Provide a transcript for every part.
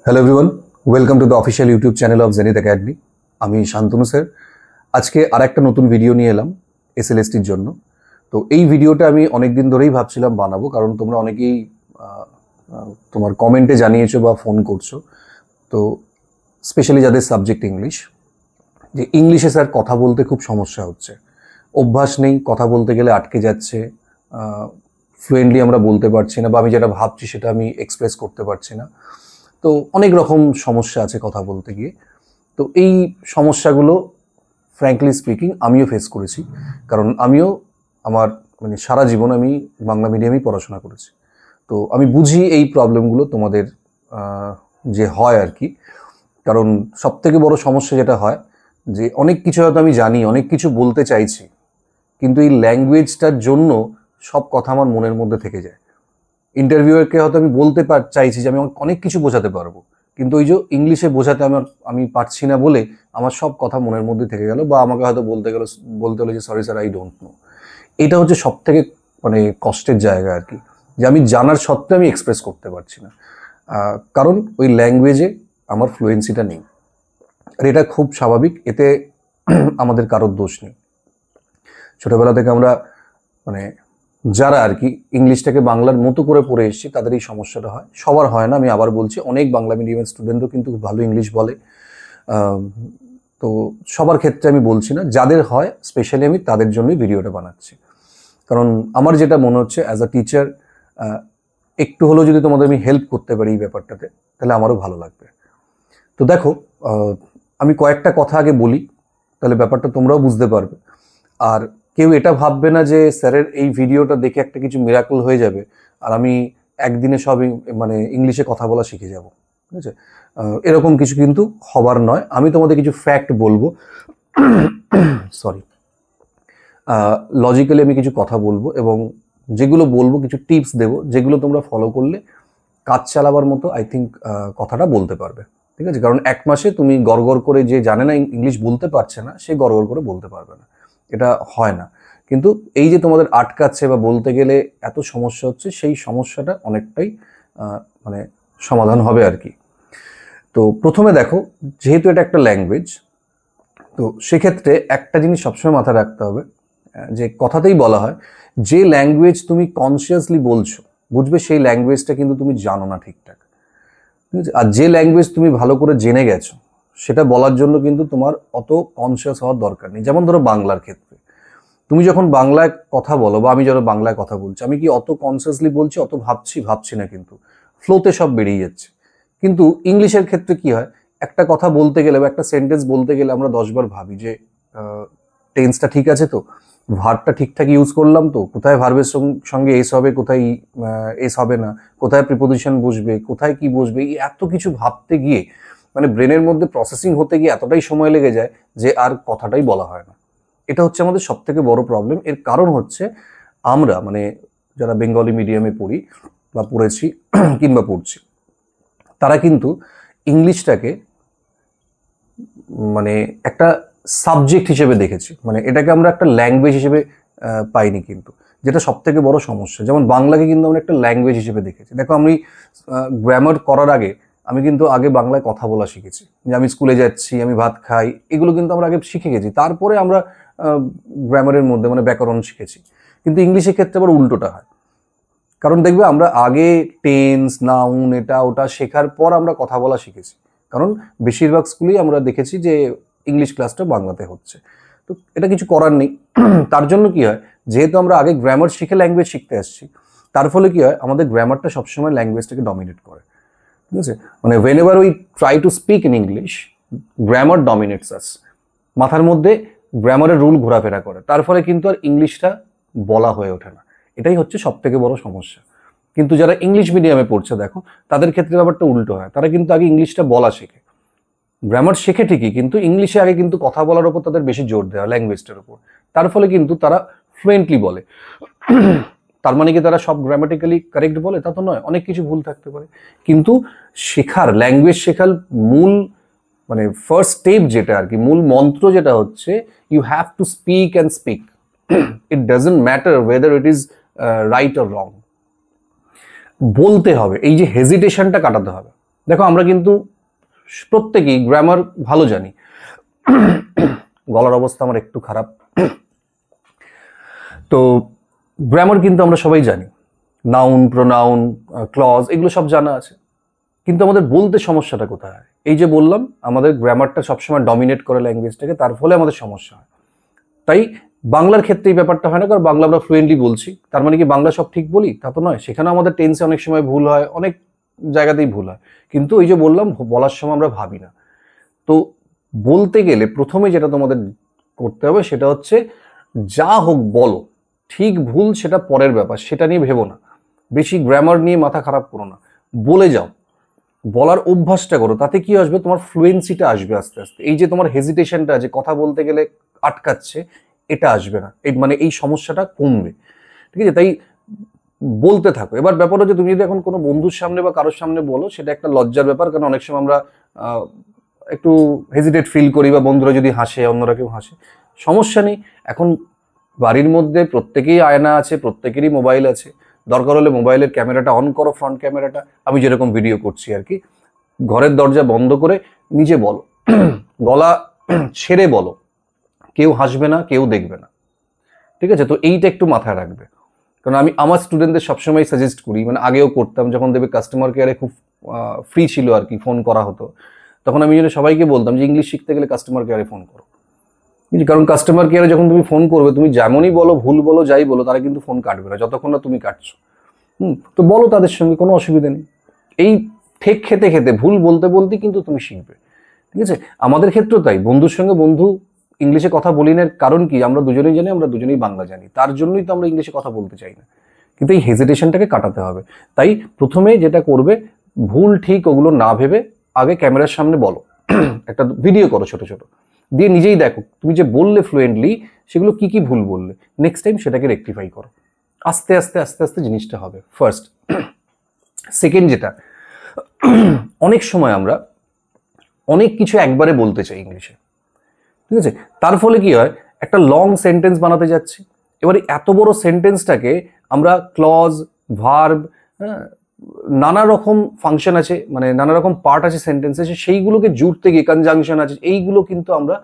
Hello everyone, welcome to the official YouTube channel of zenith academy. আমি Shantanu sir. আজকে আরেকটা নতুন ভিডিও নিয়ে এলাম এসএলএসটির জন্য। তো এই ভিডিওটা আমি অনেক দিন ধরেই ভাবছিলাম বানাবো, কারণ তোমরা অনেকেই তোমার কমেন্টে জানিয়েছো বা ফোন করছো। তো স্পেশালি যাদের সাবজেক্ট ইংলিশ, যে ইংলিশে স্যার কথা বলতে খুব সমস্যা হচ্ছে, অভ্যাস নেই, কথা বলতে গেলে আটকে যাচ্ছে, ফ্লুয়েন্টলি আমরা বলতে পারছি না, বা আমি যেটা ভাবছি সেটা আমি এক্সপ্রেস করতে পারছি না। তো অনেক রকম সমস্যা আছে কথা বলতে গিয়ে। তো এই সমস্যাগুলো ফ্র্যাঙ্কলি স্পিকিং আমিও ফেস করেছি, কারণ আমিও আমার সারা জীবন আমি বাংলা মিডিয়ামেই পড়াশোনা করেছি। তো আমি বুঝি এই প্রবলেমগুলো তোমাদের যে হয় আর কি। কারণ সবথেকে বড় সমস্যা যেটা হয়, যে অনেক কিছু হয়তো আমি জানি, অনেক কিছু বলতে চাইছি, কিন্তু এই ল্যাঙ্গুয়েজটার জন্য সব কথা আমার মনের মধ্যে থেকে যায়। ইন্টারভিউয়ারকে হয়তো আমি বলতে চাইছি যে আমি অনেক কিছু বোঝাতে পারবো, কিন্তু ওই যে ইংলিশে বোঝাতে আমি পারছি না বলে আমার সব কথা মনের মধ্যে থেকে গেল, বা আমাকে হয়তো বলতে হলো যে sorry sir, I don't know. এটা হচ্ছে সব থেকে কষ্টের জায়গা আর কি, যে আমি জানার সত্ত্বেও আমি এক্সপ্রেস করতে পারছি না, কারণ ওই ল্যাঙ্গুয়েজে আমার ফ্লুয়েন্সিটা নেই। আর এটা খুব স্বাভাবিক, এতে আমাদের কারোর দোষ নেই। ছোটবেলা থেকে আমরা যারা আর কি ইংলিশটাকে বাংলার মতো করে পড়ে এসেছি তাদের এই সমস্যাটা হয়। সবার হয় না, আমি আবার বলছি, অনেক বাংলা মিডিয়ামের স্টুডেন্টও কিন্তু ভালো ইংলিশ বলে। তো সবার ক্ষেত্রে আমি বলছি না, যাদের হয় স্পেশালি আমি তাদের জন্যই ভিডিওটা বানাচ্ছি। কারণ আমার যেটা মনে হচ্ছে অ্যাজ আ টিচার, একটু হলেও যদি তোমাদের আমি হেল্প করতে পারি এই ব্যাপারটাতে, তাহলে আমারও ভালো লাগবে। তো দেখো, আমি কয়েকটা কথা আগে বলি, তাহলে ব্যাপারটা তোমরাও বুঝতে পারবে। আর কেউ এটা ভাববে না যে স্যারের এই ভিডিওটা দেখে একটা কিছু মিরাকল হয়ে যাবে আর আমি একদিনে সব ইংলিশে কথা বলা শিখে যাব, ঠিক আছে? এরকম কিছু কিন্তু হবার নয়। আমি তোমাদের কিছু ফ্যাক্ট বলবো, সরি, লজিক্যালি আমি কিছু কথা বলবো, এবং যেগুলো বলবো কিছু টিপস দেবো, যেগুলো তোমরা ফলো করলে কাজ চালাবার মতো আই থিঙ্ক কথাটা বলতে পারবে, ঠিক আছে? কারণ এক মাসে তুমি গড়গড় করে, যে জানে না ইংলিশ বলতে পারছে না, সে গড়গড় করে বলতে পারবে না, এটা হয় না। কিন্তু এই যে তোমাদের আটকাচ্ছে বা বলতে গেলে এত সমস্যা হচ্ছে, সেই সমস্যাটা অনেকটাই সমাধান হবে আর কি। তো প্রথমে দেখো, যেহেতু এটা একটা ল্যাঙ্গুয়েজ, তো সেক্ষেত্রে একটা জিনিস সবসময় মাথায় রাখতে হবে, যে কথাতেই বলা হয়, যে ল্যাঙ্গুয়েজ তুমি কনসিয়াসলি বলছো, বুঝবে সেই ল্যাঙ্গুয়েজটা কিন্তু তুমি জানো না ঠিকঠাক, ঠিক আছে? আর যে ল্যাঙ্গুয়েজ তুমি ভালো করে জেনে গেছো, সেটা বলার জন্য কিন্তু তোমার অত কনসিয়াস হওয়ার দরকার নেই। যেমন ধরো বাংলার ক্ষেত্রে, তুমি যখন বাংলায় কথা বলো, বা আমি যখন বাংলায় কথা বলছি, আমি কি অত কনসিয়াসলি বলছি, অত ভাবছি না, কিন্তু ফ্লোতে সব বেরিয়ে যাচ্ছে। কিন্তু ইংলিশের ক্ষেত্রে কি হয়, একটা কথা বলতে গেলে বা একটা সেন্টেন্স বলতে গেলে আমরা 10 বার ভাবি যে টেন্সটা ঠিক আছে তো, ভার্বটা ঠিকঠাক ইউজ করলাম তো, কোথায় ভার্বের সঙ্গে এস হবে, কোথায় এস হবে না, কোথায় প্রিপোজিশন বসবে, কোথায় কি বসবে, এই এত কিছু ভাবতে গিয়ে ব্রেনের মধ্যে প্রসেসিং হতে গিয়ে এতটাই সময় লেগে যায় যে আর কথাটাই বলা হয় না। এটা হচ্ছে আমাদের সব থেকে বড় প্রবলেম। এর কারণ হচ্ছে আমরা যারা বেঙ্গলি মিডিয়ামে পড়ি বা পড়েছি কিংবা পড়ছি, তারা কিন্তু ইংলিশটাকে একটা সাবজেক্ট হিসেবে দেখেছি, এটাকে আমরা একটা ল্যাঙ্গুয়েজ হিসেবে পাইনি, কিন্তু যেটা সব থেকে বড় সমস্যা। যেমন বাংলাকে কিন্তু আমরা একটা ল্যাঙ্গুয়েজ হিসেবে দেখেছি। দেখো, আমি গ্রামার করার আগে আমি কিন্তু আগে বাংলায় কথা বলা শিখেছি, যে আমি স্কুলে যাচ্ছি, আমি ভাত খাই, এগুলো কিন্তু আমরা আগে শিখে গেছি, তারপরে আমরা গ্রামারের মধ্যে ব্যাকরণ শিখেছি। কিন্তু ইংলিশের ক্ষেত্রে আবার উল্টোটা হয়, কারণ দেখবে আমরা আগে টেন্স, নাউন, এটা ওটা শেখার পর আমরা কথা বলা শিখেছি। কারণ বেশিরভাগ স্কুলেই আমরা দেখেছি যে ইংলিশ ক্লাসটা বাংলাতে হচ্ছে। তো এটা কিছু করার নেই। তার জন্য কি হয়, যেহেতু আমরা আগে গ্রামার শিখে ল্যাঙ্গুয়েজ শিখতে আসছি, তার ফলে কি হয়, আমাদের গ্রামারটা সবসময় ল্যাঙ্গুয়েজটাকে ডমিনেট করে, ঠিক আছে? whenever we try to speak in English, grammar dominates us. মাথার মধ্যে গ্রামারের রুল ঘোরাফেরা করে, তার ফলে কিন্তু আর ইংলিশটা বলা হয়ে ওঠে না। এটাই হচ্ছে সব থেকে বড় সমস্যা। কিন্তু যারা ইংলিশ মিডিয়ামে পড়ছে, দেখো, তাদের ক্ষেত্রে ব্যাপারটা উল্টো হয়। তারা কিন্তু আগে ইংলিশটা বলা শেখে, গ্রামার শেখে ঠিকই, কিন্তু ইংলিশে আগে কিন্তু কথা বলার উপর তাদের বেশি জোর দেওয়া, ল্যাঙ্গুয়েজটার উপর। তার ফলে কিন্তু তারা ফ্লুয়েন্টলি বলে। তার মানে কি তারা সব গ্রামাটিক্যালি কারেক্ট বলে? তা তো নয়, অনেক কিছু ভুল থাকতে পারে। কিন্তু ল্যাঙ্গুয়েজ শেখার মূল ফার্স্ট স্টেপ যেটা আর কি, মূল মন্ত্র যেটা হচ্ছে, you have to speak and speak. It doesn't matter whether it is right or wrong. বলতে হবে, এই যে হেজিটেশনটা কাটাতে হবে। দেখো আমরা কিন্তু প্রত্যেকেই গ্রামার ভালো জানি। গলার অবস্থা আমার একটু খারাপ। তো গ্রামার কিন্তু আমরা সবাই জানি, নাউন, প্রোনাউন, ক্লজ, এগুলো সব জানা আছে। কিন্তু আমাদের বলতে সমস্যাটা কোথায়? এই যে বললাম, আমাদের গ্রামারটা সবসময় ডমিনেট করে ল্যাঙ্গুয়েজটাকে, তার ফলে আমাদের সমস্যা হয়। তাই বাংলার ক্ষেত্রে এই ব্যাপারটা হয় না, কারণ বাংলা আমরা ফ্লুয়েন্টলি বলছি, তার মানে কি বাংলা সব ঠিক বলি? তা তো নয়। সেখানে আমাদের টেন্সে অনেক সময় ভুল হয়, অনেক জায়গাতেই ভুল হয়। কিন্তু ওই যে বললাম, বলার সময় আমরা ভাবি না। তো বলতে গেলে প্রথমে যেটা তোমাদের করতে হবে সেটা হচ্ছে, যা হোক বলো, ঠিক ভুল সেটা পরের ব্যাপার, সেটা নিয়ে ভেবো না, বেশি গ্রামার নিয়ে মাথা খারাপ করো না, বলে যাও, বলার অভ্যাসটা করো। তাতে কি আসবে, তোমার ফ্লুয়েন্সিটা আসবে আস্তে আস্তে। এই যে তোমার হেজিটেশনটা আছে, কথা বলতে গেলে আটকাচ্ছে, এটা আসবে না। এই মানে এই সমস্যাটা কমবে। ঠিক আছে? তাই বলতে থাকো। এবার ব্যাপার হচ্ছে, তুমি যদি এখন কোনো বন্ধুর সামনে বা কারোর সামনে বলো, সেটা একটা লজ্জার ব্যাপার, কারণ অনেক সময় আমরা একটু হেজিটেট ফিল করি, বা বন্ধুরা যদি হাসে, অন্যরা কেউ হাসে, সমস্যা নেই। এখন বাড়ির মধ্যে প্রত্যেকেই আয়না আছে, প্রত্যেকেরই মোবাইল আছে। দরকার হলে মোবাইলের ক্যামেরাটা অন করো, ফ্রন্ট ক্যামেরাটা, আমি যেরকম ভিডিও করছি আর কি। ঘরের দরজা বন্ধ করে নিজে বলো, গলা ছেড়ে বলো, কেউ হাসবে না, কেউ দেখবে না। ঠিক আছে? তো এইটা একটু মাথায় রাখবে। কারণ আমি আমার স্টুডেন্টদের সবসময় সাজেস্ট করি, মানে আগেও করতাম, যখন দেখবে কাস্টমার কেয়ারে খুব ফ্রি ছিল আর কি, ফোন করা হতো, তখন আমি সবাইকে বলতাম যে ইংলিশ শিখতে গেলে কাস্টমার কেয়ারে ফোন করো। কারণ কাস্টমার কেয়ারে যখন তুমি ফোন করবে, তুমি যেমনই বলো, ভুল বলো, যাই বলো, তারা কিন্তু ফোন কাটবে না যতক্ষণ না তুমি কাটছো। তো বলো তাদের সঙ্গে, কোনো অসুবিধা নেই। এই ঠেক খেতে খেতে, ভুল বলতে বলতে কিন্তু তুমি শিখবে। ঠিক আছে? আমাদের ক্ষেত্রেও তাই। বন্ধুর সঙ্গে বন্ধু ইংলিশে কথা বলি না, কারণ কি, আমরা দুজনেই জানি, আমরা দুজনেই বাংলা জানি, তার জন্যই তো আমরা ইংলিশে কথা বলতে চাই না। কিন্তু এই হেজিটেশনটাকে কাটাতে হবে। তাই প্রথমে যেটা করবে, ভুল ঠিক ওগুলো না ভেবে আগে ক্যামেরার সামনে বলো, একটা ভিডিও করো ছোট ছোট, দিয়ে নিজেই দেখো তুমি যে বললে ফ্লুয়েন্টলি, সেগুলো কি কি ভুল বললে। নেক্সট টাইম সেটাকে রেকটিফাই করো। আস্তে আস্তে আস্তে আস্তে জিনিসটা হবে, ফার্স্ট। সেকেন্ড যেটা, অনেক সময় আমরা অনেক কিছু একবারে বলতে চাই ইংলিশে। ঠিক আছে? তার ফলে কি হয়, একটা লং সেন্টেন্স বানাতে যাচ্ছি। এবারে এত বড় সেন্টেন্সটাকে আমরা ক্লজ, ভার্ব, নানা রকম ফাংশন আছে, মানে নানা রকম পার্ট আছে সেন্টেন্সে, সেইগুলোকে জুড়তে গিয়ে, কনজাংশন আছে, এইগুলো কিন্তু আমরা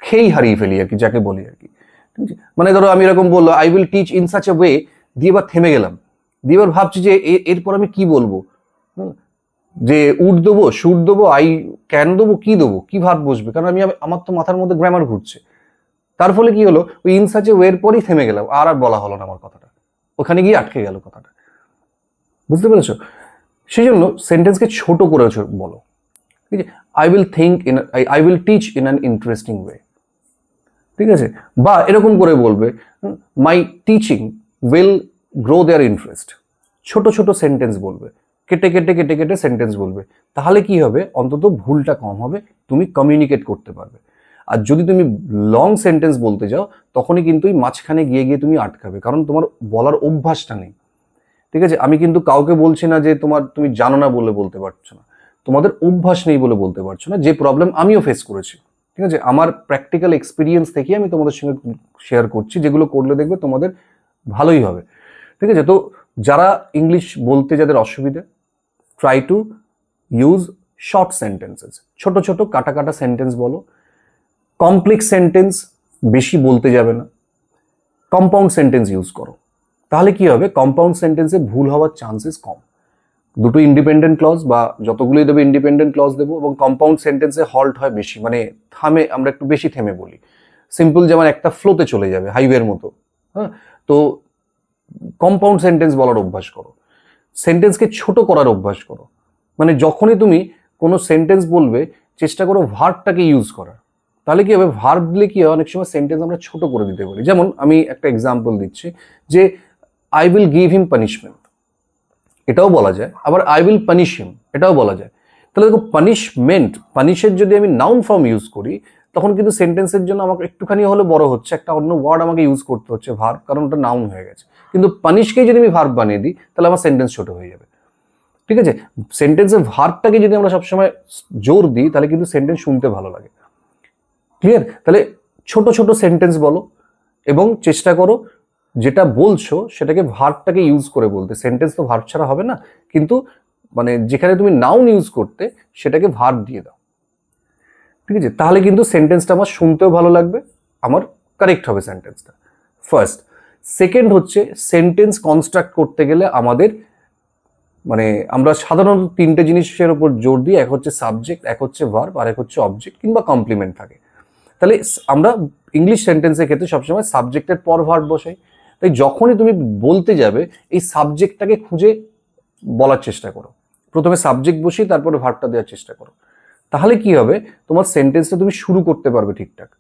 খেয়েই হারিয়ে ফেলি আর কি, যাকে বলি আর কি। ঠিক আছে? মানে ধরো আমি এরকম বললো, I will teach in such a way, দিয়ে এবার থেমে গেলাম, দিয়ে এবার ভাবছি যে এরপর আমি কি বলবো, যে উড দেবো, শুট দেবো, আই ক্যান দেবো, কি দেবো, কি ভাব বসবে, কারণ আমার তো মাথার মধ্যে গ্রামার ঘুরছে। তার ফলে কি হলো, ওই ইন সাচ এ ওয়ের পরই থেমে গেলাম, আর বলা হলো না আমার কথাটা, ওখানে গিয়ে আটকে গেল কথাটা। বুঝতে পেরেছো? সেই জন্য সেন্টেন্সকে ছোট করে বলো। ঠিক আছে? I will think in, I will teach in an interesting way. ঠিক আছে? বা এরকম করে বলবে, my teaching will grow their interest. ছোট ছোট সেন্টেন্স বলবে, কেটে কেটে কেটে কেটে সেন্টেন্স বলবে। তাহলে কি হবে, অন্তত ভুলটা কম হবে, তুমি কমিউনিকেট করতে পারবে। আর যদি তুমি লং সেন্টেন্স বলতে যাও, তখনই কিন্তু এই মাঝখানে গিয়ে গিয়ে তুমি আটকাবে, কারণ তোমার বলার অভ্যাসটা নেই। ঠিক আছে? আমি কিন্তু কাউকে বলছি না যে তুমি জানো না বলে বলতে পারছো না, তোমাদের অভ্যাস নেই বলে বলতে পারছো না, যে প্রবলেম আমিও ফেস করেছি। ঠিক আছে? আমার প্র্যাকটিক্যাল এক্সপিরিয়েন্স থেকে আমি তোমাদের সঙ্গে শেয়ার করছি, যেগুলো করলে দেখবে তোমাদের ভালোই হবে। ঠিক আছে? তো যারা ইংলিশ বলতে যাদের অসুবিধা, try to use short sentences, ছোট ছোট কাটা কাটা সেন্টেন্স বলো। কমপ্লেক্স সেন্টেন্স বেশি বলতে যাবে না, কম্পাউন্ড সেন্টেন্স ইউজ করো। তাহলে কি হবে, কম্পাউন্ড সেন্টেন্সে ভুল হওয়ার চান্সেস কম। দুটো ইন্ডিপেন্ডেন্ট ক্লজ বা যতগুলোই দেবো ইন্ডিপেন্ডেন্ট ক্লজ দেবো, এবং কম্পাউন্ড সেন্টেন্সে হল্ট হয় বেশি, মানে থামে, আমরা একটু বেশি থেমে বলি। সিম্পল যেমন একটা ফ্লোতে চলে যাবে, হাইওয়ের মতো। হ্যাঁ? তো কম্পাউন্ড সেন্টেন্স বলার অভ্যাস করো, সেন্টেন্সকে ছোট করার অভ্যাস করো। মানে যখনই তুমি কোনো সেন্টেন্স বলবে, চেষ্টা করো ভার্বটাকে ইউজ করার। তাহলে কি হবে, ভার্ব দিলে কি হয়, অনেক সময় সেন্টেন্স আমরা ছোট করে দিতে বলি। যেমন আমি একটা এক্সাম্পল দিচ্ছি, যে I will give him punishment, এটাও বলা যায়, আবার আই উইল পানিশ হিম, এটাও বলা যায়। তাহলে দেখো, পানিশমেন্ট, পানিশের যদি আমি নাউন ফর্ম ইউজ করি, তখন কিন্তু সেন্টেন্সের জন্য আমাকে একটুখানি হলে বড় হচ্ছে, একটা অন্য ওয়ার্ড আমাকে ইউজ করতে হচ্ছে, ভার্ব, কারণ ওটা নাউন হয়ে গেছে। কিন্তু পানিশকেই যদি আমি ভার্ব বানিয়ে দিই, তাহলে আমার সেন্টেন্স ছোট হয়ে যাবে। ঠিক আছে? সেন্টেন্সের ভার্বটাকে যদি আমরা সবসময় জোর দিই, তাহলে কিন্তু সেন্টেন্স শুনতে ভালো লাগে। ক্লিয়ার? তাহলে ছোট ছোট সেন্টেন্স বলো, এবং চেষ্টা করো যেটা বলছো সেটাকে ভার্বটাকে ইউজ করে বলতে। সেন্টেন্স তো ভার্ব ছাড়া হবে না, কিন্তু মানে যেখানে তুমি নাউন ইউজ করতে সেটাকে ভার্ব দিয়ে দাও, ঠিক আছে? তাহলে কিন্তু সেন্টেন্সটা আমার শুনতেও ভালো লাগবে, আমার কারেক্ট হবে সেন্টেন্সটা, ফার্স্ট। সেকেন্ড হচ্ছে সেন্টেন্স কনস্ট্রাক্ট করতে গেলে আমাদের মানে আমরা সাধারণত তিনটে জিনিসের উপর জোর দিই, এক হচ্ছে সাবজেক্ট, এক হচ্ছে ভার্ব, আর এক হচ্ছে অবজেক্ট কিংবা কমপ্লিমেন্ট থাকে। তাহলে আমরা ইংলিশ সেন্টেন্সের ক্ষেত্রে সবসময় সাবজেক্টের পর ভার্ব বসাই। তাই যখনই তুমি বলতে যাবে এই সাবজেক্টটাকে খুঁজে বলার চেষ্টা করো, প্রথমে সাবজেক্ট বসিয়ে তারপরে ভার্বটা দেওয়ার চেষ্টা করো। তাহলে কি হবে, তোমার সেন্টেন্সটা তুমি শুরু করতে পারবে ঠিকঠাক,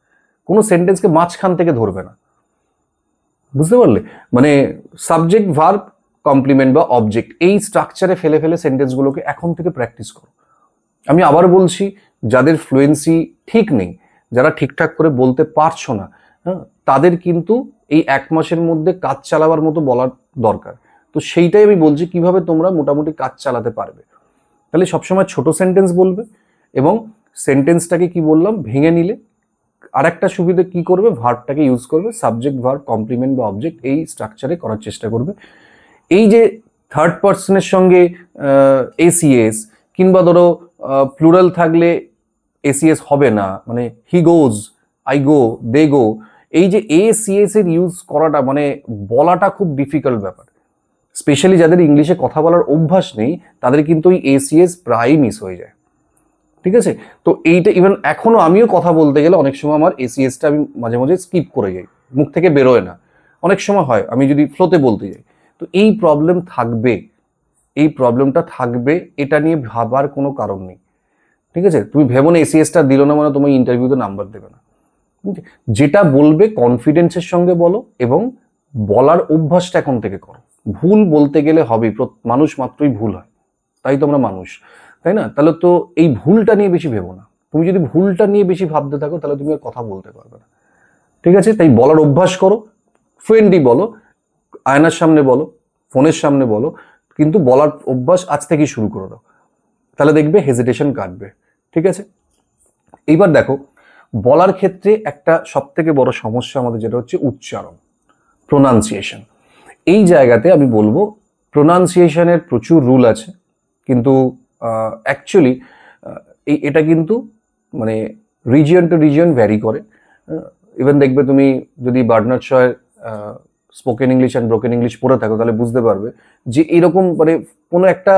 কোনো সেন্টেন্সকে মাঝখান থেকে ধরবে না, বুঝতে পারলে? মানে সাবজেক্ট ভার্ব কমপ্লিমেন্ট বা অবজেক্ট এই স্ট্রাকচারে ফেলে ফেলে সেন্টেন্সগুলোকে এখন থেকে প্র্যাকটিস করো। আমি আবার বলছি, যাদের ফ্লুয়েন্সি ঠিক নেই, যারা ঠিকঠাক করে বলতে পারছো না, হ্যাঁ, তাদের কিন্তু এই 1 মাসের মধ্যে কাজ চালাবার মতো বলার দরকার। তো সেইটাই আমি বলছি কিভাবে তোমরা মোটামুটি কাজ চালাতে পারবে। তাহলে সবসময় ছোট সেন্টেন্স বলবে এবং সেন্টেন্সটাকে কি বললাম ভেঙে নিলে আর একটা সুবিধা কি করবে, ভার্বটাকে ইউজ করবে, সাবজেক্ট ভার্ব কমপ্লিমেন্ট বা অবজেক্ট এই স্ট্রাকচারে করার চেষ্টা করবে। এই যে থার্ড পার্সনের সঙ্গে এসিএস কিংবা ধরো প্লুরাল থাকলে এসিএস হবে না, মানে হি গোজ, আই গো, দে গো, এই যে এসিএস এর ইউজ করাটা মানে বলাটা খুব ডিফিকাল্ট ব্যাপার। স্পেশালি যাদের ইংলিশে কথা বলার অভ্যাস নেই তাদের কিন্তু ওই এসিএস প্রায়ই মিস হয়ে যায়, ঠিক আছে? তো এইটা ইভেন এখনো আমিও কথা বলতে গেলে অনেক সময় আমার এসিএসটা আমি মাঝে মাঝে স্কিপ করে যাই, মুখ থেকে বেরোয় না, অনেক সময় হয় আমি যদি ফ্লোতে বলতে যাই। তো এই প্রবলেম থাকবে, এই প্রবলেমটা থাকবে, এটা নিয়ে ভাবার কোনো কারণ নেই, ঠিক আছে? তুমি ভেবো না এসিএসটা দিল না মানে তোমার ইন্টারভিউতে নাম্বার দেবে না। যেটা বলবে কনফিডেন্সের সঙ্গে বলো এবং বলার অভ্যাসটা এখন থেকে করো। ভুল বলতে গেলে হবেই, মানুষ মাত্রই ভুল হয়, তাই তো আমরা মানুষ, তাই না? তাহলে তো এই ভুলটা নিয়ে বেশি ভেবো না। তুমি যদি ভুলটা নিয়ে বেশি ভাবতে থাকো তাহলে তুমি আর কথা বলতে পারবে না, ঠিক আছে? তাই বলার অভ্যাস করো, ফ্রেন্ডলি বলো, আয়নার সামনে বলো, ফোনের সামনে বলো, কিন্তু বলার অভ্যাস আজ থেকেই শুরু করে দাও, তাহলে দেখবে হেজিটেশন কাটবে, ঠিক আছে? এইবার দেখো, বলার ক্ষেত্রে একটা সবথেকে বড় সমস্যা আমাদের যেটা হচ্ছে উচ্চারণ, প্রোনাউন্সিয়েশন। এই জায়গাতে আমি বলবো প্রোনাউন্সিয়েশনের প্রচুর রুল আছে, কিন্তু অ্যাকচুয়ালি এটা কিন্তু মানে রিজিয়ন টু রিজিয়ন ভ্যারি করে। ইভেন দেখবে তুমি যদি বার্নার্ড শয়ের spoken English and broken English পড়ে থাকো তাহলে বুঝতে পারবে যে এরকম মানে কোনো একটা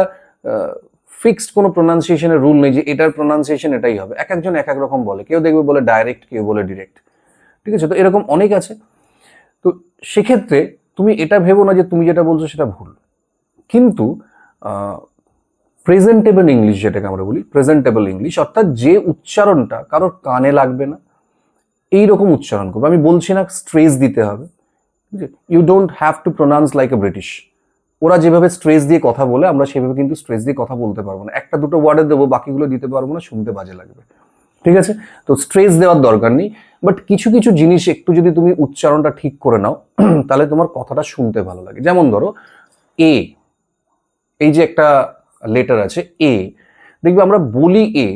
ফিক্সড কোনো প্রোনাউন্সিয়েশনের রুল নেই যে এটার প্রোনাউন্সিয়েশন এটাই হবে। এক একজন এক এক রকম বলে, কেউ দেখবে বলে ডাইরেক্ট, কেউ বলে ডিরেক্ট, ঠিক আছে? তো এরকম অনেক আছে। তো সেক্ষেত্রে তুমি এটা ভেবো না যে তুমি যেটা বলছো সেটা ভুল, কিন্তু প্রেজেন্টেবল ইংলিশ যেটাকে আমরা বলি, প্রেজেন্টেবল ইংলিশ অর্থাৎ যে উচ্চারণটা কারোর কানে লাগবে না এইরকম উচ্চারণ করবে। আমি বলছি না স্ট্রেস দিতে হবে, you don't have to pronounce like a British. ওরা যেভাবে স্ট্রেস দিয়ে কথা বলে আমরা সেভাবে কিন্তু স্ট্রেস দিয়ে কথা বলতে পারবো না, একটা দুটো ওয়ার্ডে দেবো, বাকিগুলো দিতে পারবো না, শুনতে বাজে লাগবে, ঠিক আছে? তো স্ট্রেস দেওয়ার দরকার নেই, বাট কিছু কিছু জিনিস একটু যদি তুমি উচ্চারণটা ঠিক করে নাও তাহলে তোমার কথাটা শুনতে ভালো লাগে। যেমন ধরো এ, এই যে একটা লেটার আছে এ, দেখবে আমরা বলি এ,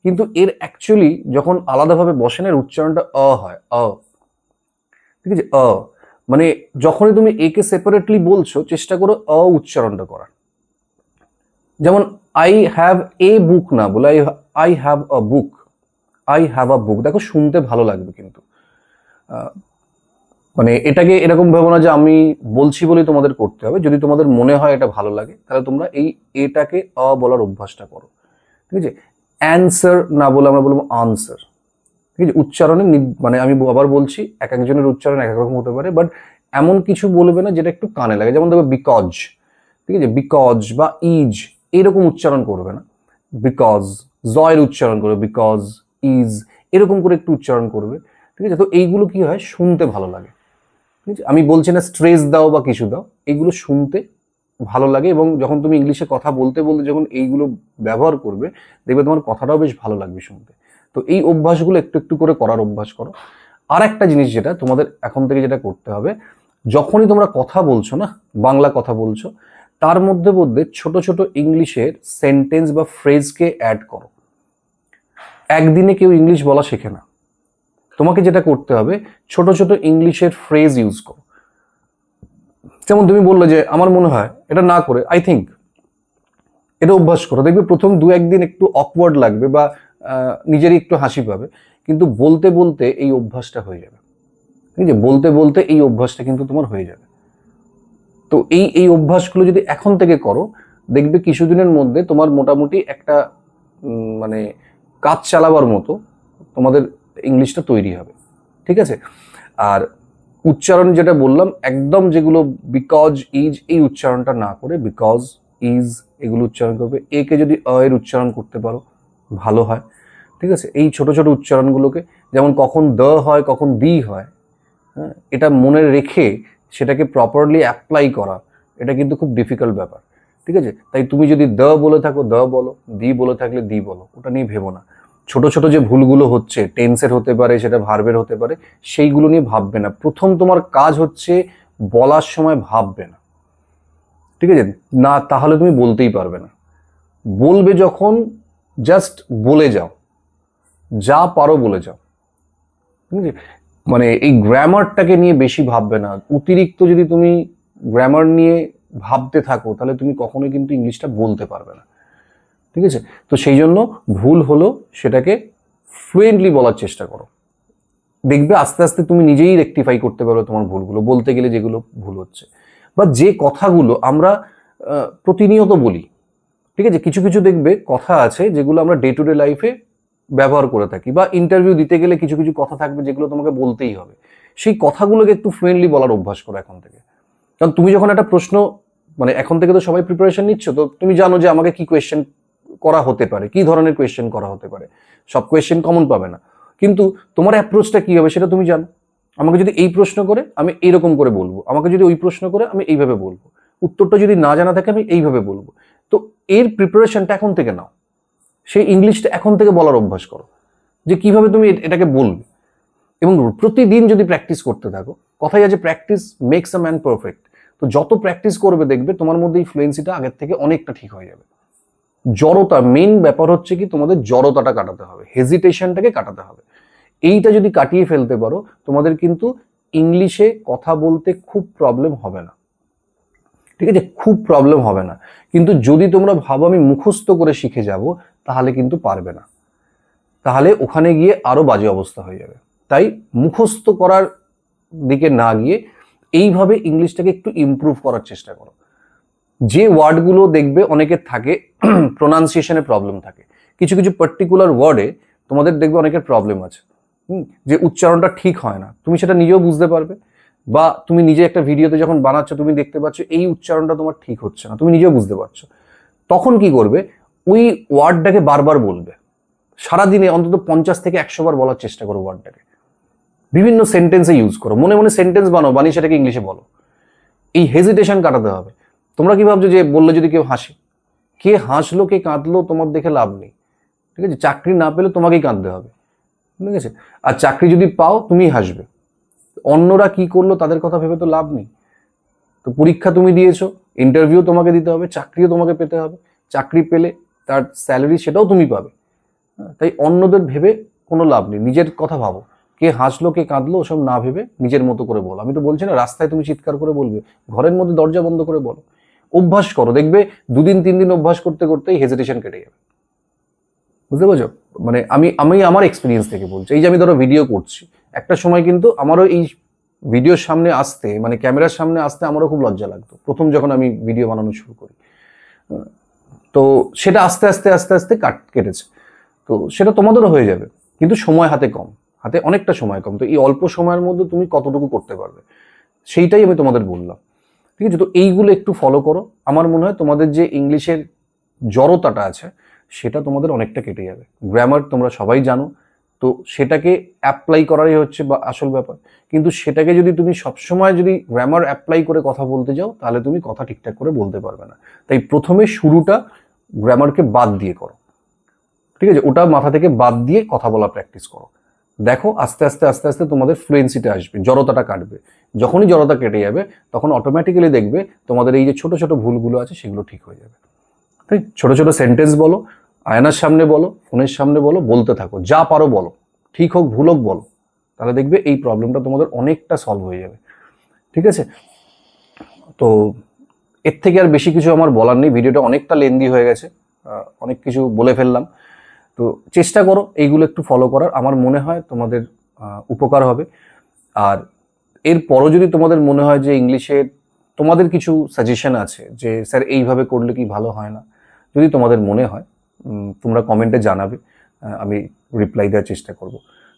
কিন্তু এর অ্যাকচুয়ালি যখন আলাদাভাবে বসে না এর উচ্চারণটা হয়, ঠিক আছে? মানে যখনই তুমি একে সেপারেটলি বলছো চেষ্টা করো উচ্চারণটা করার। যেমন আই হ্যাভ এ বুক না বলে I have a book, I have a book, দেখো শুনতে ভালো লাগবে। কিন্তু মানে এটাকে এরকম ভাবো না যে আমি বলছি বলেই তোমাদের করতে হবে, যদি তোমাদের মনে হয় এটা ভালো লাগে তাহলে তোমরা এই এটাকে বলার অভ্যাসটা করো, ঠিক আছে? অ্যান্সার না বলে আমরা বলবো আনসার, ঠিক আছে? উচ্চারণে মানে আমি আবার বলছি এক একজনের উচ্চারণ এক এক রকম হতে পারে, বাট এমন কিছু বলবে না যেটা একটু কানে লাগে। যেমন দেখবে বিকজ, ঠিক আছে? বিকজ বা ইজ এরকম উচ্চারণ করবে না, বিকজ, জয়ের উচ্চারণ করবে বিকজ, ইজ এরকম করে একটু উচ্চারণ করবে, ঠিক আছে? তো এইগুলো কি হয়, শুনতে ভালো লাগে, ঠিক আছে? আমি বলছি না স্ট্রেস দাও বা কিছু দাও, এইগুলো শুনতে ভালো লাগে এবং যখন তুমি ইংলিশে কথা বলতে বলতে যখন এইগুলো ব্যবহার করবে দেখবে তোমার কথাটাও বেশ ভালো লাগবে শুনতে। তো এই অভ্যাসগুলো একটু একটু করে করার অভ্যাস করো। আর একটা জিনিস যেটা তোমাদের এখন থেকে যেটা করতে হবে, যখনই তোমরা কথা বলছো না, বাংলা কথা বলছো, তার মধ্যে মধ্যে ছোট ছোট ইংলিশের সেন্টেন্স বা ফ্রেজকে অ্যাড করো। একদিনে কেউ ইংলিশ বলা শেখে না, তোমাকে যেটা করতে হবে ছোট ছোট ইংলিশের ফ্রেজ ইউজ করো। যেমন তুমি বললে যে আমার মনে হয়, এটা না করে আই থিঙ্ক, এটা অভ্যাস করো, দেখবে প্রথম 2-1 দিন একটু অকওয়ার্ড লাগবে বা নিজেরই একটু হাসি পাবে, কিন্তু বলতে বলতে এই অভ্যাসটা হয়ে যাবে। ঠিক আছে, বলতে বলতে এই অভ্যাসটা কিন্তু তোমার হয়ে যাবে। তো এই অভ্যাসগুলো যদি এখন থেকে করো, দেখবে কিছুদিনের মধ্যে তোমার মোটামুটি একটা মানে কাজ চালাবার মতো তোমাদের ইংলিশটা তৈরি হবে। ঠিক আছে, আর উচ্চারণ যেটা বললাম, একদম যেগুলো বিকজ, ইজ, এই উচ্চারণটা না করে বিকজ, ইজ এগুলো উচ্চারণ করবে। একে যদি এর উচ্চারণ করতে পারো ভালো হয়। ঠিক আছে, এই ছোট ছোট উচ্চারণগুলোকে, যেমন কখন দ হয় কখন দি হয়, হ্যাঁ, এটা মনে রেখে সেটাকে প্রপারলি অ্যাপ্লাই করা, এটা কিন্তু খুব ডিফিকাল্ট ব্যাপার। ঠিক আছে, তাই তুমি যদি দ বলে থাকো দ বলো, দি বলে থাকলে দি বলো, ওটা নিয়ে ভেবো না। ছোট ছোট যে ভুলগুলো হচ্ছে, টেন্সের হতে পারে, সেটা ভার্বের হতে পারে, সেইগুলো নিয়ে ভাববে না। প্রথম তোমার কাজ হচ্ছে বলার সময় ভাববে না। ঠিক আছে, না তাহলে তুমি বলতেই পারবে না। বলবে যখন, জাস্ট বলে যাও, যা পারো বলে যাও। ঠিক আছে, মানে এই গ্রামারটাকে নিয়ে বেশি ভাববে না। অতিরিক্ত যদি তুমি গ্রামার নিয়ে ভাবতে থাকো, তাহলে তুমি কখনোই কিন্তু ইংলিশটা বলতে পারবে না। ঠিক আছে, তো সেই জন্য ভুল হলো সেটাকে ফ্লুয়েন্টলি বলার চেষ্টা করো। দেখবে আস্তে আস্তে তুমি নিজেই রেকটিফাই করতে পারো তোমার ভুলগুলো, বলতে গেলে যেগুলো ভুল হচ্ছে, বা যে কথাগুলো আমরা প্রতিনিয়ত বলি। ঠিক আছে, কিছু কিছু দেখবে কথা আছে যেগুলো আমরা ডে টু ডে লাইফে ব্যবহার করে থাকি, বা ইন্টারভিউ দিতে গেলে কিছু কিছু কথা থাকবে যেগুলো তোমাকে বলতেই হবে। সেই কথাগুলোকে একটু ফ্লুয়েন্টলি বলার অভ্যাস করো এখন থেকে। কারণ তুমি যখন একটা প্রশ্ন, মানে এখন থেকে তো সবাই প্রিপারেশন নিচ্ছ, তো তুমি জানো যে আমাকে কি কোয়েশ্চেন করা হতে পারে, কি ধরনের কোয়েশ্চেন করা হতে পারে। সব কোয়েশ্চেন কমন পাবে না, কিন্তু তোমার অ্যাপ্রোচটা কি হবে সেটা তুমি জানো। আমাকে যদি এই প্রশ্ন করে আমি এইরকম করে বলবো, আমাকে যদি ওই প্রশ্ন করে আমি এইভাবে বলবো, উত্তরটা যদি না জানা থাকে আমি এইভাবে বলবো। তো এর প্রিপারেশনটা এখন থেকে নাও, সেই ইংলিশটা এখন থেকে বলার অভ্যাস করো, যে কিভাবে তুমি এটাকে বলবে। এবং প্রতিদিন যদি প্র্যাকটিস করতে থাকো, কথাই আছে practice makes a man perfect. তো যত প্র্যাকটিস করবে দেখবে তোমার মধ্যে এই ফ্লুয়েন্সিটা আগের থেকে অনেকটা ঠিক হয়ে যাবে। জড়তা, মেইন ব্যাপার হচ্ছে কি, তোমাদের জড়তাটা কাটাতে হবে, হেজিটেশনটাকে কাটাতে হবে। এইটা যদি কাটিয়ে ফেলতে পারো, তোমাদের কিন্তু ইংলিশে কথা বলতে খুব প্রবলেম হবে না। ঠিক আছে, খুব প্রবলেম হবে না। কিন্তু যদি তোমরা ভাবো আমি মুখস্থ করে শিখে যাব, তাহলে কিন্তু পারবে না, তাহলে ওখানে গিয়ে আরো বাজে অবস্থা হয়ে যাবে। তাই মুখস্থ করার দিকে না গিয়ে এইভাবে ইংলিশটাকে একটু ইমপ্রুভ করার চেষ্টা করো। যে ওয়ার্ডগুলো দেখবে অনেকের থাকে প্রোনাউন্সিয়েশনে প্রবলেম থাকে, কিছু কিছু পার্টিকুলার ওয়ার্ডে তোমাদের দেখবে অনেকের প্রবলেম আছে, যে উচ্চারণটা ঠিক হয় না, তুমি সেটা নিজেও বুঝতে পারবে। বা তুমি নিজে একটা ভিডিওতে যখন বানাচ্ছ, তুমি দেখতে পাচ্ছ এই উচ্চারণটা তোমার ঠিক হচ্ছে না, তুমি নিজেও বুঝতে পারছো। তখন কি করবে, ওই ওয়ার্ডটাকে বারবার বলবে, সারাদিনে অন্তত 50 থেকে 100 বার বলার চেষ্টা করো ওয়ার্ডটাকে। বিভিন্ন সেন্টেন্সে ইউজ করো, মনে মনে সেন্টেন্স বানাও, বানিয়ে সেটাকে ইংলিশে বলো। এই হেজিটেশন কাটাতে হবে। তোমরা কি ভাবছো যে বললে যদি কেউ হাসে, কে হাসলো কে কাঁদলো তোমার দেখে লাভ নেই। ঠিক আছে, চাকরি না পেলে তোমাকেই কাঁদতে হবে। ঠিক আছে, আর চাকরি যদি পাও তুমি হাসবে, অন্যরা কি করলো তাদের কথা ভেবে তো লাভ নেই। তো পরীক্ষা তুমি দিয়েছো, ইন্টারভিউ তোমাকে দিতে হবে, চাকরিও তোমাকে পেতে হবে। চাকরি পেলে তার স্যালারি সেটাও তুমি পাবে। তাই অন্যদের ভেবে কোনো লাভ নেই, নিজের কথা ভাবো। কে হাসলো কে কাঁদলো ওসব না ভেবে নিজের মতো করে বলো। আমি তো বলছি না রাস্তায় তুমি চিৎকার করে বলবে, ঘরের মধ্যে দরজা বন্ধ করে বলো। অভ্যাস করো, দেখবে 2 দিন 3 দিন অভ্যাস করতে করতেই হেজিটেশন কেটে যাবে। বুঝতে পারছো, মানে আমি আমি আমার এক্সপিরিয়েন্স থেকে বলছি। এই যে আমি ধরো ভিডিও করছি, একটা সময় কিন্তু আমারও এই ভিডিওর সামনে আসতে, মানে ক্যামেরার সামনে আসতে আমারও খুব লজ্জা লাগতো প্রথম যখন আমি ভিডিও বানানো শুরু করি। তো সেটা আস্তে আস্তে আস্তে আস্তে কেটেছে। তো সেটা তোমাদেরও হয়ে যাবে, কিন্তু সময় হাতে কম, হাতে অনেকটা সময় কম। তো এই অল্প সময়ের মধ্যে তুমি কতটুকু করতে পারবে, সেইটাই আমি তোমাদের বললাম। ঠিক আছে, তো এইগুলো একটু ফলো করো। আমার মনে হয় তোমাদের যে ইংলিশের জড়তাটা আছে সেটা তোমাদের অনেকটা কেটে যাবে। গ্রামার তোমরা সবাই জানো, তো সেটাকে অ্যাপ্লাই করারই হচ্ছে বা আসল ব্যাপার। কিন্তু সেটাকে যদি তুমি সবসময় যদি গ্রামার অ্যাপ্লাই করে কথা বলতে যাও, তাহলে তুমি কথা ঠিকঠাক করে বলতে পারবে না। তাই প্রথমে শুরুটা গ্রামারকে বাদ দিয়ে করো। ঠিক আছে, ওটা মাথা থেকে বাদ দিয়ে কথা বলা প্র্যাকটিস করো। দেখো আস্তে আস্তে আস্তে আস্তে তোমাদের ফ্লুয়েন্সিটা আসবে, জড়তাটা কাটবে। যখনই জড়তা কেটে যাবে, তখন অটোমেটিক্যালি দেখবে তোমাদের এই যে ছোট ছোট ভুলগুলো আছে সেগুলো ঠিক হয়ে যাবে। ঠিক, ছোট ছোট সেন্টেন্স বলো, আয়নার সামনে বলো, ফোনের সামনে বলো, বলতে থাকো, যা পারো বলো, ঠিক হোক ভুল হোক বলো। তাহলে দেখবে এই প্রবলেমটা তোমাদের অনেকটা সলভ হয়ে যাবে। ঠিক আছে, তো এর থেকে আর বেশি কিছু আমার বলার নেই, ভিডিওটা অনেকটা লেন্দি হয়ে গেছে, অনেক কিছু বলে ফেললাম। তো চেষ্টা করো এইগুলো একটু ফলো করার, আমার মনে হয় তোমাদের উপকার হবে। আর এরপরও যদি তোমাদের মনে হয় যে ইংলিশের তোমাদের কিছু সাজেশন আছে যে স্যার এইভাবে করলে কি ভালো হয় না, যদি তোমাদের মনে হয় তোমরা কমেন্টে জানাবে, আমি রিপ্লাই দেওয়ার চেষ্টা করব।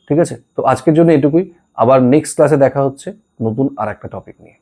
ঠিক আছে, তো আজকের জন্য এটুকুই। আবার নেক্সট ক্লাসে দেখা হচ্ছে নতুন আর একটা টপিক নিয়ে।